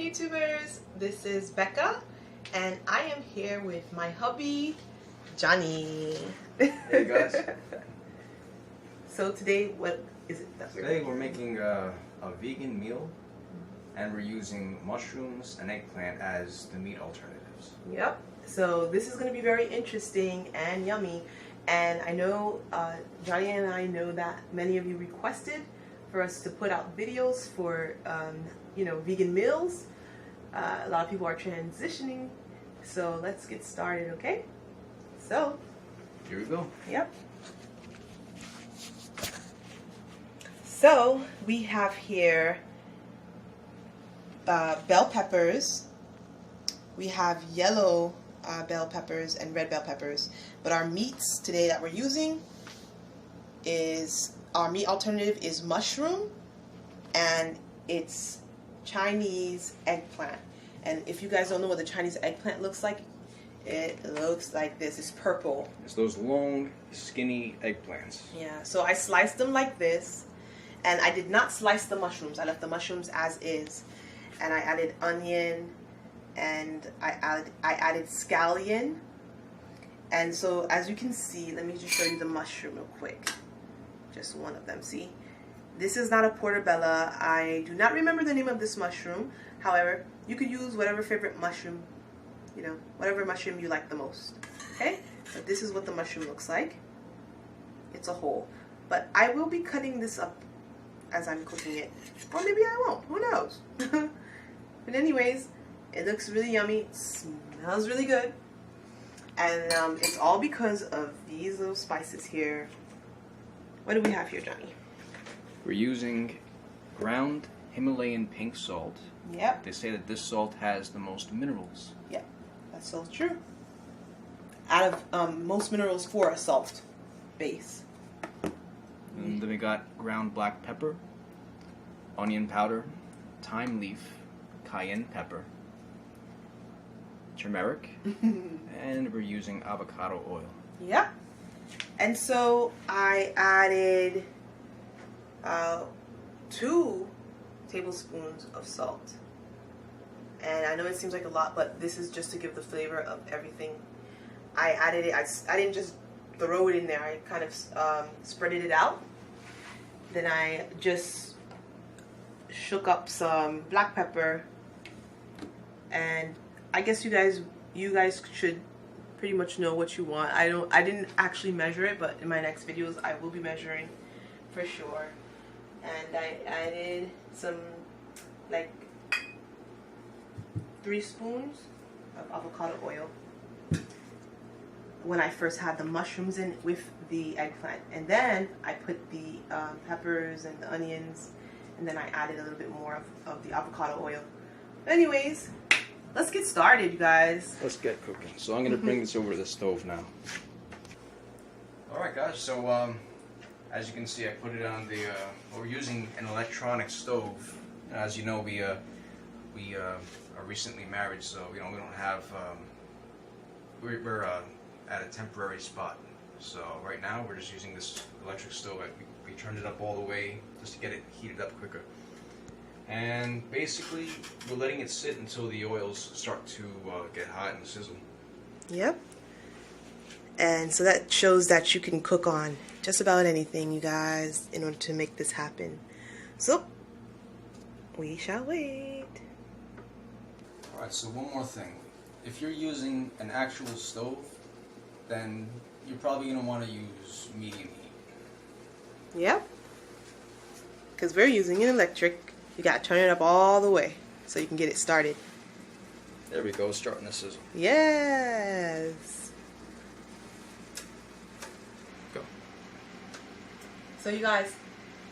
YouTubers, this is Becca and I am here with my hubby Johnny. Hey guys. So today, what is it that Today we're making a vegan meal and we're using mushrooms and eggplant as the meat alternatives. Yep. So this is going to be very interesting and yummy, and I know Johnny and I know that many of you requested for us to put out videos for vegan meals. A lot of people are transitioning, so let's get started, okay? So Here we go. yep. So we have here bell peppers. We have yellow bell peppers and red bell peppers, but our meats today that we're using is, our meat alternative is mushroom, and it's Chinese eggplant. And if you guys don't know what the Chinese eggplant looks like, it looks like this. It's purple. It's those long, skinny eggplants. Yeah, so I sliced them like this, and I did not slice the mushrooms. I left the mushrooms as is, and I added onion, and I added scallion. And so as you can see, let me just show you the mushroom real quick. Just one of them. See, this is not a portobello. I do not remember the name of this mushroom. However, you could use whatever favorite mushroom, whatever mushroom you like the most. Okay, but this is what the mushroom looks like. It's a whole, but I will be cutting this up as I'm cooking it, or maybe I won't. Who knows? But anyways, it looks really yummy. It smells really good, and it's all because of these little spices here. What do we have here, Johnny? We're using ground Himalayan pink salt. Yep. They say that this salt has the most minerals. Yep, that's so true. Out of most minerals for a salt base. And then we got ground black pepper, onion powder, thyme leaf, cayenne pepper, turmeric, and we're using avocado oil. Yep. And so I added 2 tablespoons of salt. And I know it seems like a lot, but this is just to give the flavor of everything. I added it, I didn't just throw it in there. I kind of spreaded it out. Then I just shook up some black pepper, and I guess you guys should pretty much know what you want. I didn't actually measure it, but in my next videos I will be measuring for sure. And I added some, like, 3 spoons of avocado oil when I first had the mushrooms in with the eggplant, and then I put the peppers and the onions, and then I added a little bit more of the avocado oil. Anyways, let's get started, you guys. Let's get cooking. So I'm going to bring this over to the stove now. Alright guys, so as you can see, I put it on the, we're using an electronic stove. As you know, we are recently married, so we don't have, we're at a temporary spot. So right now we're just using this electric stove. We turned it up all the way just to get it heated up quicker. And basically we're letting it sit until the oils start to get hot and sizzle. Yep. And so that shows that you can cook on just about anything, you guys, in order to make this happen. So we shall wait. Alright, so one more thing. If you're using an actual stove, then you're probably going to want to use medium heat. Yep. Because we're using an electric. You got to turn it up all the way so you can get it started. There we go, starting to sizzle. Yes. Go. So you guys,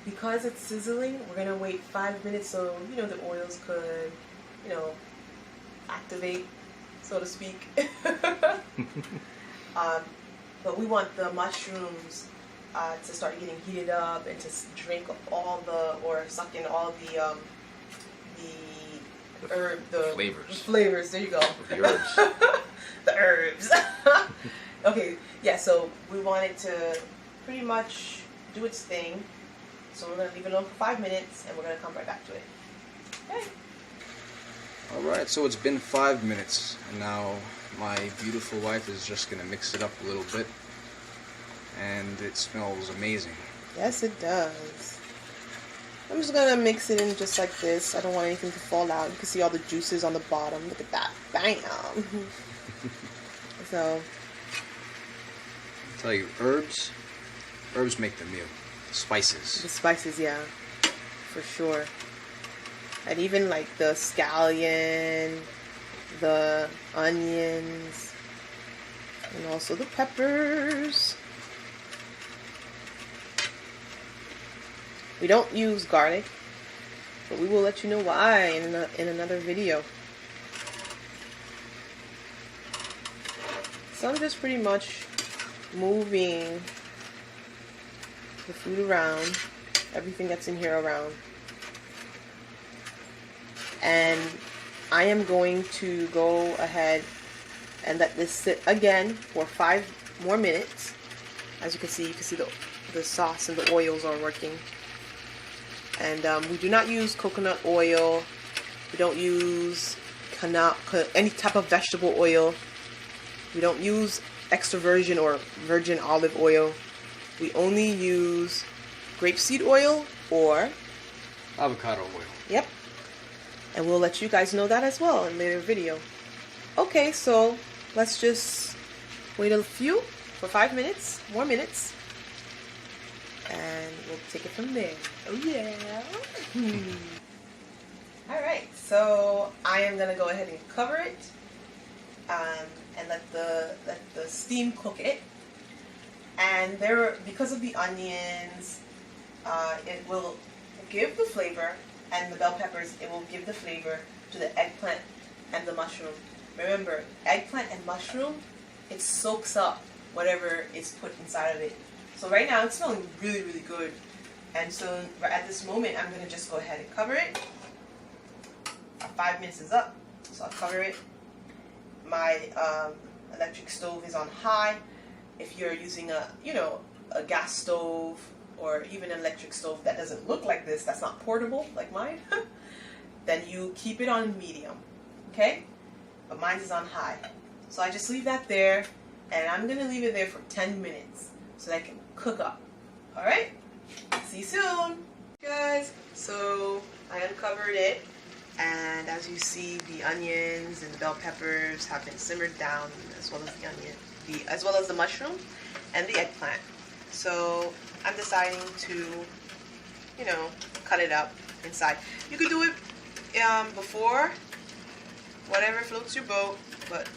because it's sizzling, we're going to wait 5 minutes so, the oils could, activate, so to speak. But we want the mushrooms to start getting heated up and to drink all suck in all the flavors. There you go. The herbs. The herbs. Okay, yeah. So we want it to pretty much do its thing. So we're gonna leave it on for 5 minutes, and we're gonna come right back to it. Okay. Alright, so it's been 5 minutes, and now my beautiful wife is just going to mix it up a little bit, and it smells amazing. Yes, it does. I'm just going to mix it in just like this. I don't want anything to fall out. You can see all the juices on the bottom. Look at that. Bam! So, I'll tell you, herbs make the meal. Spices. The spices, yeah, for sure. And even like the scallion, the onions, and also the peppers. We don't use garlic, but we will let you know why in another video. So I'm just pretty much moving the food around, everything that's in here around. And I am going to go ahead and let this sit again for 5 more minutes. As you can see the sauce and the oils are working. And we do not use coconut oil. We don't use any type of vegetable oil. We don't use extra virgin or virgin olive oil. We only use grapeseed oil or avocado oil. Yep. And we'll let you guys know that as well in a later video. Okay, so let's just wait for 5 minutes, more minutes. And we'll take it from there. Oh yeah. Alright, so I am going to go ahead and cover it. And let the steam cook it. And because of the onions, it will give the flavor, and the bell peppers, it will give the flavor to the eggplant and the mushroom. Remember, eggplant and mushroom, it soaks up whatever is put inside of it. So right now it's smelling really, really good. And so at this moment, I'm going to just go ahead and cover it. 5 minutes is up, so I'll cover it. My electric stove is on high. If you're using a gas stove or even an electric stove that doesn't look like this, that's not portable like mine, then you keep it on medium, okay? But mine is on high. So I just leave that there, and I'm going to leave it there for 10 minutes so that it can cook up. Alright? See you soon! Guys, so I uncovered it, and as you see, the onions and the bell peppers have been simmered down, as well as the onion, as well as the mushroom and the eggplant. So I'm deciding to, cut it up inside. You could do it before, whatever floats your boat, but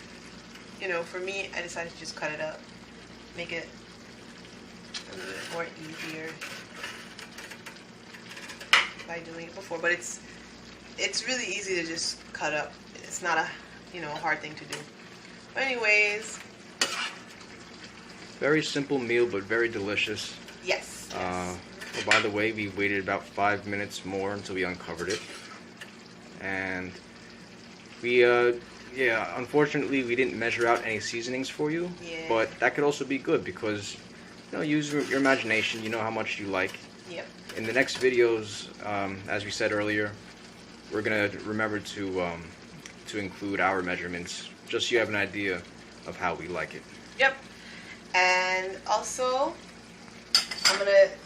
for me, I decided to just cut it up, make it a little bit more easier by doing it before. But it's really easy to just cut up. It's not a hard thing to do. But anyways, very simple meal, but very delicious. Yes. Oh, by the way, we waited about 5 minutes more until we uncovered it, and we unfortunately we didn't measure out any seasonings for you. Yeah. But that could also be good because use your imagination. You know how much you like. Yep. In the next videos, as we said earlier, we're gonna remember to include our measurements, just so you have an idea of how we like it. Yep. And also,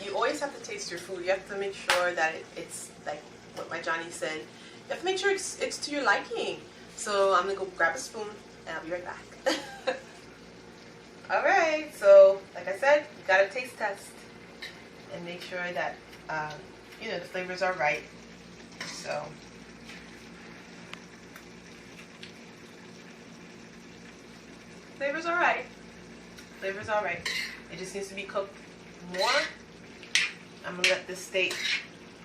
you always have to taste your food. You have to make sure that it's like what my Johnny said. You have to make sure it's to your liking. So I'm gonna go grab a spoon and I'll be right back. Alright, so like I said, you gotta taste test and make sure that the flavors are right. So flavor's alright. Flavor's alright. It just needs to be cooked more. I'm gonna let this stay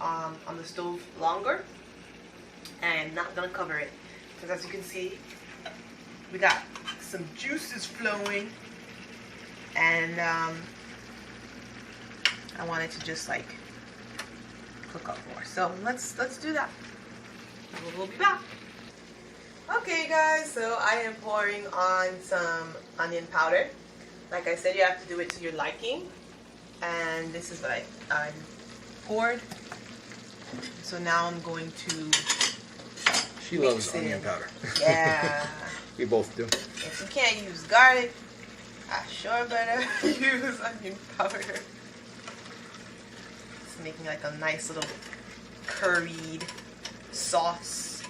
on the stove longer, and not gonna cover it because, as you can see, we got some juices flowing, and I want it to just like cook up more. So let's do that. We'll be back. Okay, guys. So I am pouring on some onion powder. Like I said, you have to do it to your liking. And this is what I poured. So now I'm going to She loves onion powder. Yeah. We both do. If you can't use garlic, I sure better use onion powder. It's making like a nice little curried sauce.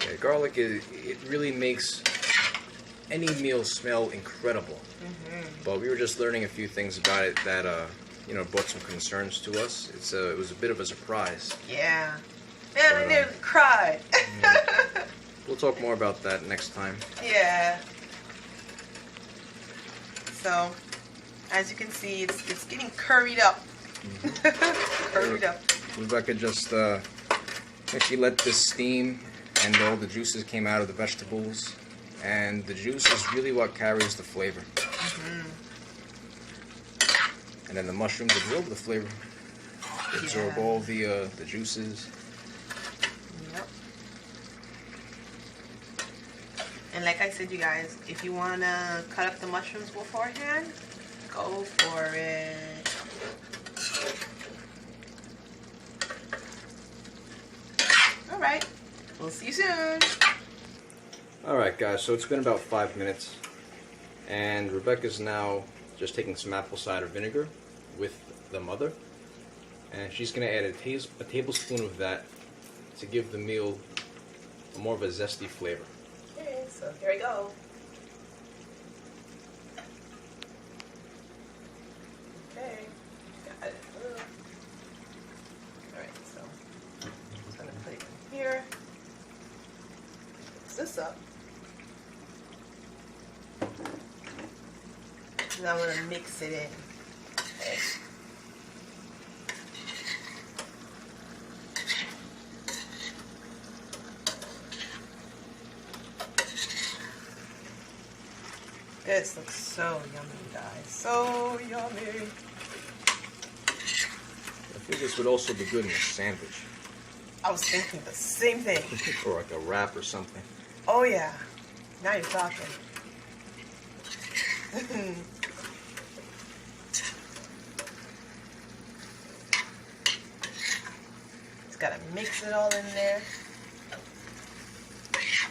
Yeah, garlic, it really makes any meal smell incredible. But we were just learning a few things about it that you know, brought some concerns to us. It was a bit of a surprise. Yeah. Man, I nearly cried. We'll talk more about that next time. Yeah. So, as you can see, it's getting curried up. Curried up. Rebecca just she let this steam, and all the juices came out of the vegetables, and the juice is really what carries the flavor. And then the mushrooms absorb the flavor. They absorb all the juices. Yep. And like I said, you guys, if you want to cut up the mushrooms beforehand, go for it. Alright, we'll see you soon. Alright guys, so it's been about 5 minutes, and Rebecca's now just taking some apple cider vinegar with the mother, and she's going to add a tablespoon of that to give the meal more of a zesty flavor. Okay, so here we go. Okay, got it. Alright, so I'm just going to put it in here. Mix this up. And I'm going to mix it in. Okay. This looks so yummy, guys. So yummy. I think this would also be good in a sandwich. I was thinking the same thing. Or like a wrap or something. Oh yeah. Now you're talking. Just gotta mix it all in there.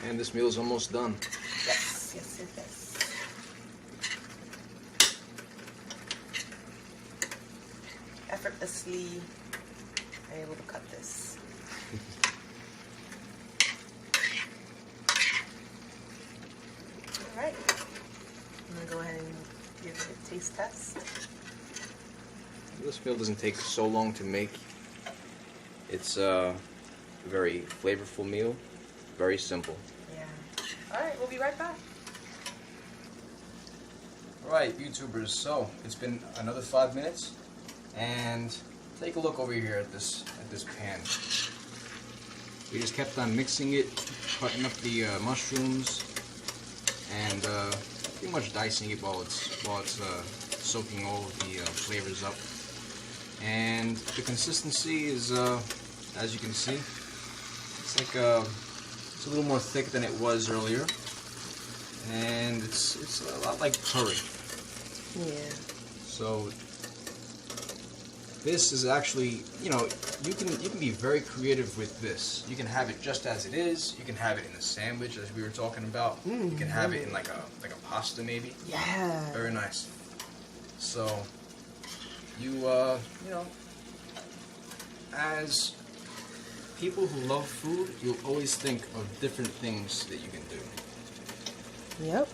And this meal is almost done. Yes, yes, yes, yes. Effortlessly, I'm able to cut this. Alright. I'm gonna go ahead and give it a taste test. This meal doesn't take so long to make. It's a very flavorful meal, very simple. Yeah. Alright, we'll be right back. Alright, YouTubers, so it's been another 5 minutes, and take a look over here at this pan. We just kept on mixing it, cutting up the mushrooms, and pretty much dicing it while it's soaking all of the flavors up. And the consistency is, as you can see, it's like it's a little more thick than it was earlier, and it's a lot like curry. Yeah. So this is actually, you know, you can be very creative with this. You can have it just as it is. You can have it in a sandwich, as we were talking about. You can have it in like a pasta maybe. Yeah. Very nice. So you know, as people who love food, you'll always think of different things that you can do. Yep.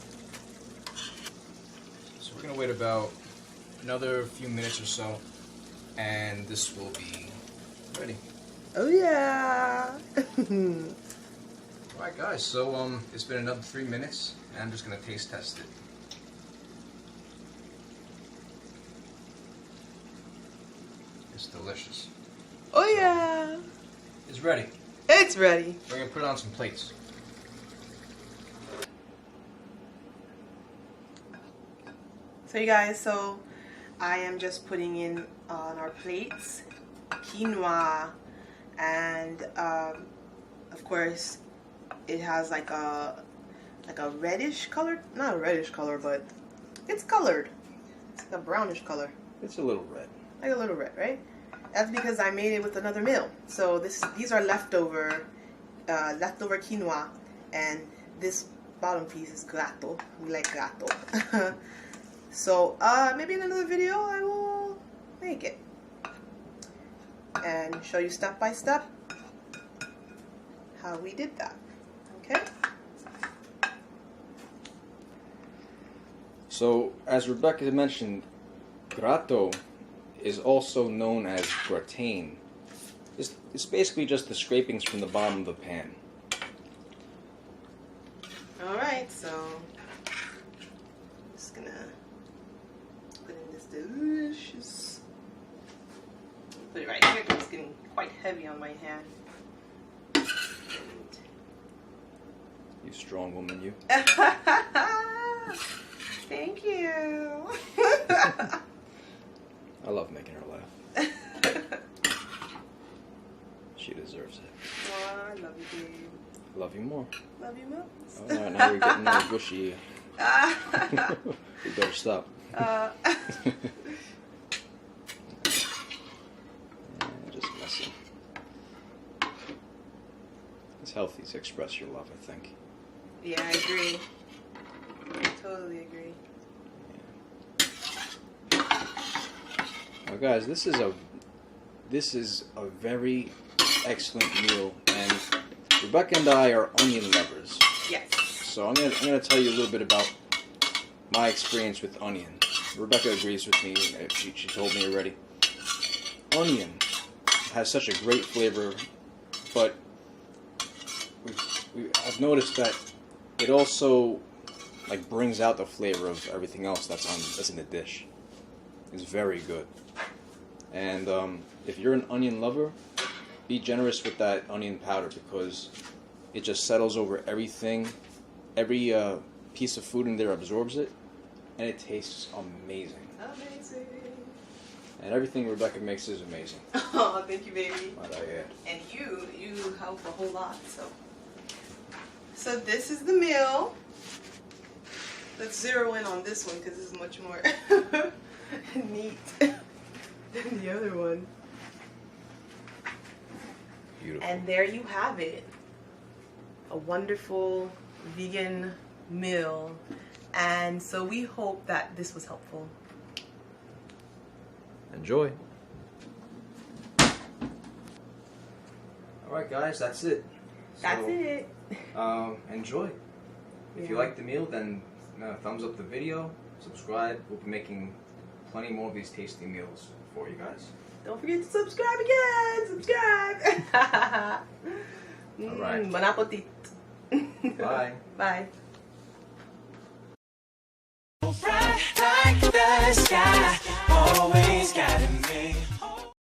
So we're gonna wait about another few minutes or so, and this will be ready. Oh yeah. Alright guys, so it's been another 3 minutes, and I'm just gonna taste test it. It's delicious. Oh yeah. It's ready. It's ready. We're gonna put it on some plates. So you guys, so I am just putting in on our plates quinoa, and of course it has like a reddish color, not a reddish color, but it's colored. It's like a brownish color. It's a little red. Like a little red, right? That's because I made it with another meal. So these are leftover quinoa, and this bottom piece is gato. We like gato. So maybe in another video I will make it and show you step by step how we did that. Okay. So, as Rebecca mentioned, grato is also known as gratin. It's basically just the scrapings from the bottom of the pan. Alright, so I'm just gonna put in this delicious. Put it right here because it's getting quite heavy on my hand. You strong woman, you. Thank you. I love making her laugh. She deserves it. Oh, I love you, babe. Love you more. Love you most. Alright, now we're getting all gushy. We better stop. Just messing. It's healthy to express your love, I think. Yeah, I agree. I totally agree. Now, guys, this is a very excellent meal, and Rebecca and I are onion lovers. Yes. So I'm gonna tell you a little bit about my experience with onion. Rebecca agrees with me. She told me already. Onion has such a great flavor, but I've noticed that it also brings out the flavor of everything else that's in the dish. It's very good. And if you're an onion lover, be generous with that onion powder because it just settles over everything. Every piece of food in there absorbs it, and it tastes amazing. Amazing. And everything Rebecca makes is amazing. Oh, thank you, baby. Might I add. And you help a whole lot. So this is the meal. Let's zero in on this one because this is much more neat than the other one. Beautiful. And there you have it. A wonderful vegan meal. And so we hope that this was helpful. Enjoy. Alright guys, that's it. That's it. Enjoy. If you like the meal, then thumbs up the video, subscribe. We'll be making plenty more of these tasty meals for you guys. Don't forget to subscribe again. Subscribe. All right. Bon appetit. Bye. Bye. Bright like the sky.